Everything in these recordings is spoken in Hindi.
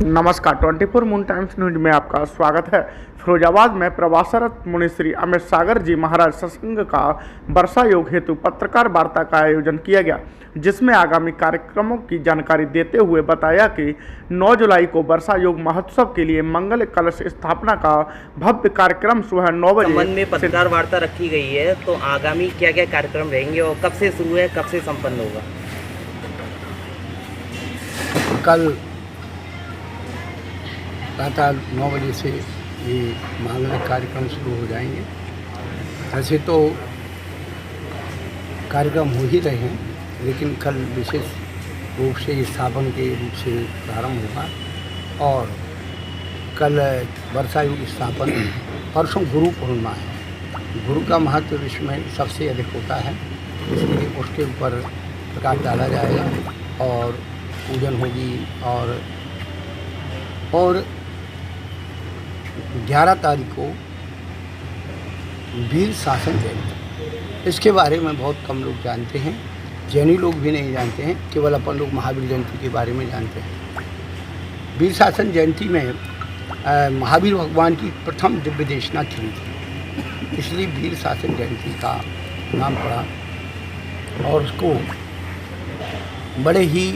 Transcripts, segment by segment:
नमस्कार 24 मून टाइम्स न्यूज में आपका स्वागत है। फिरोजाबाद में प्रवासरत मुनि श्री अमित सागर जी महाराज सत्संग का वर्षा योग हेतु पत्रकार वार्ता का आयोजन किया गया, जिसमें आगामी कार्यक्रमों की जानकारी देते हुए बताया कि 9 जुलाई को वर्षा योग महोत्सव के लिए मंगल कलश स्थापना का भव्य कार्यक्रम सुबह 9 बजे संबंध में पत्रकार वार्ता रखी गई है। तो आगामी क्या क्या कार्यक्रम रहेंगे और कब से शुरू है, कब से संपन्न होगा? कल प्रातः 9 बजे से ये मांगलिक कार्यक्रम शुरू हो जाएंगे। ऐसे तो कार्यक्रम हो ही रहे हैं, लेकिन कल विशेष रूप से स्थापन के रूप से प्रारंभ होगा और कल वर्षा युग स्थापन, परसों गुरु पूर्णिमा है। गुरु का महत्व विश्व में सबसे अधिक होता है, इसलिए उसके ऊपर प्रकाश डाला जाएगा और पूजन होगी। और 11 तारीख को वीर शासन जयंती, इसके बारे में बहुत कम लोग जानते हैं, जैनी लोग भी नहीं जानते हैं, केवल अपन लोग महावीर जयंती के बारे में जानते हैं। वीर शासन जयंती में महावीर भगवान की प्रथम दिव्य देशना की थी, इसलिए वीर शासन जयंती का नाम पड़ा और उसको बड़े ही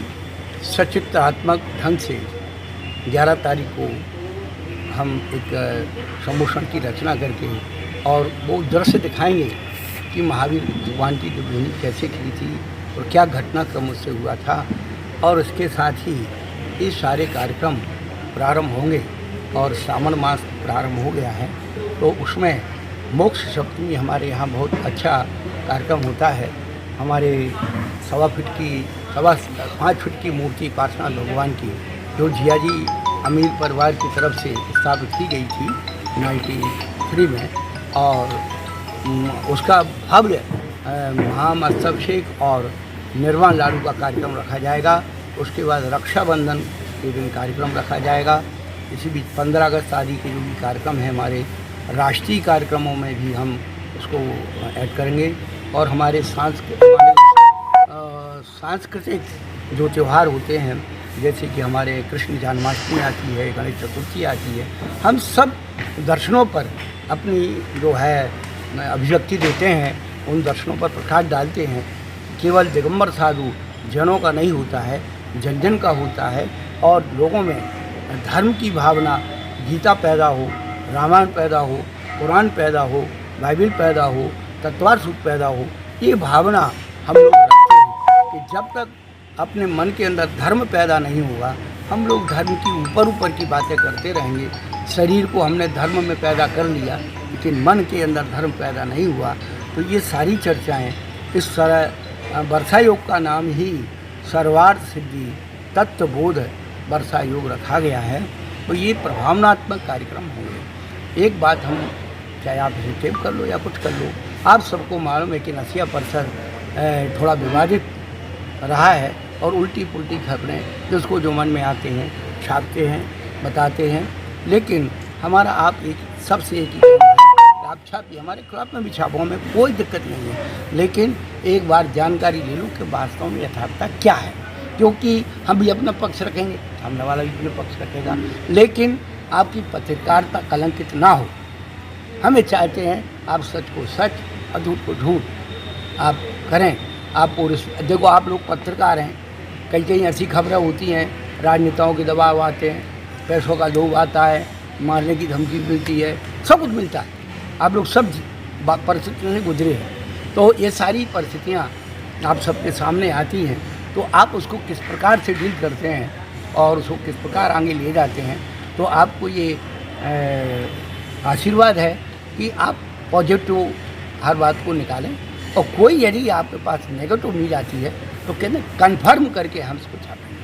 सचित्रात्मक ढंग से 11 तारीख को हम एक संभूषण की रचना करके और वो दृश्य दिखाएंगे कि महावीर भगवान की दिव्यवाणी कैसे खिली थी और क्या घटनाक्रम उससे हुआ था। और इसके साथ ही ये सारे कार्यक्रम प्रारंभ होंगे और श्रावण मास प्रारंभ हो गया है, तो उसमें मोक्ष सप्तमी हमारे यहाँ बहुत अच्छा कार्यक्रम होता है। हमारे 5 फीट की मूर्ति पार्श्वनाथ भगवान की, जो जिया जी अमीर परिवार की तरफ से स्थापित की गई थी 93 में, और उसका भव्य महामस्तक और निर्वाण लाडू का कार्यक्रम रखा जाएगा। उसके बाद रक्षाबंधन के दिन कार्यक्रम रखा जाएगा। इसी बीच 15 अगस्त आदि के जो भी कार्यक्रम हैं, हमारे राष्ट्रीय कार्यक्रमों में भी हम उसको ऐड करेंगे। और हमारे सांस्कृतिक जो त्यौहार होते हैं, जैसे कि हमारे कृष्ण जन्माष्टमी आती है, गणेश चतुर्थी आती है, हम सब दर्शनों पर अपनी जो है अभिव्यक्ति देते हैं, उन दर्शनों पर प्रकाश डालते हैं। केवल दिगंबर साधु जनों का नहीं होता है, जन जन का होता है और लोगों में धर्म की भावना, गीता पैदा हो, रामायण पैदा हो, कुरान पैदा हो, बाइबल पैदा हो, तत्वार्थ सूत्र पैदा हो। ये भावना हम लोग रखते हैं कि जब तक अपने मन के अंदर धर्म पैदा नहीं होगा, हम लोग धर्म की ऊपर की बातें करते रहेंगे। शरीर को हमने धर्म में पैदा कर लिया, लेकिन मन के अंदर धर्म पैदा नहीं हुआ। तो ये सारी चर्चाएं, इस तरह वर्षा योग का नाम ही सर्वार्थ सिद्धि तत्वबोध वर्षा योग रखा गया है। तो ये प्रभावनात्मक कार्यक्रम होंगे। एक बात हम, चाहे आप इसे टेप कर लो या कुछ कर लो, आप सबको मालूम है कि नसिया परिसर थोड़ा विवादित रहा है और उल्टी पुल्टी खबरें जिसको जो मन में आते हैं छापते हैं, बताते हैं। लेकिन हमारा आप एक सबसे एक ही कहना है, आप छापिए, हमारे खिलाफ में भी छापो, हमें कोई दिक्कत नहीं है, लेकिन एक बार जानकारी ले लो कि वास्तव में यथार्थता क्या है। क्योंकि हम भी अपना पक्ष रखेंगे, सामने वाला भी अपना पक्ष रखेगा, लेकिन आपकी पत्रकारिता कलंकित ना हो। हमें चाहते हैं आप सच को सच, अझूठ को झूठ आप करें। आप पूरे देखो, आप लोग पत्रकार हैं, कई ऐसी खबरें होती हैं, राजनेताओं के दबाव आते हैं, पैसों का लोभ आता है, मारने की धमकी मिलती है, सब कुछ मिलता है। आप लोग सब परिस्थितियों से गुजरे हैं, तो ये सारी परिस्थितियाँ आप सबके सामने आती हैं। तो आप उसको किस प्रकार से डील करते हैं और उसको किस प्रकार आगे ले जाते हैं, तो आपको ये आशीर्वाद है कि आप पॉजिटिव हर बात को निकालें। और कोई यदि आपके पास नेगेटिव मिल जाती है तो कहते कंफर्म करके हम इसको छापें।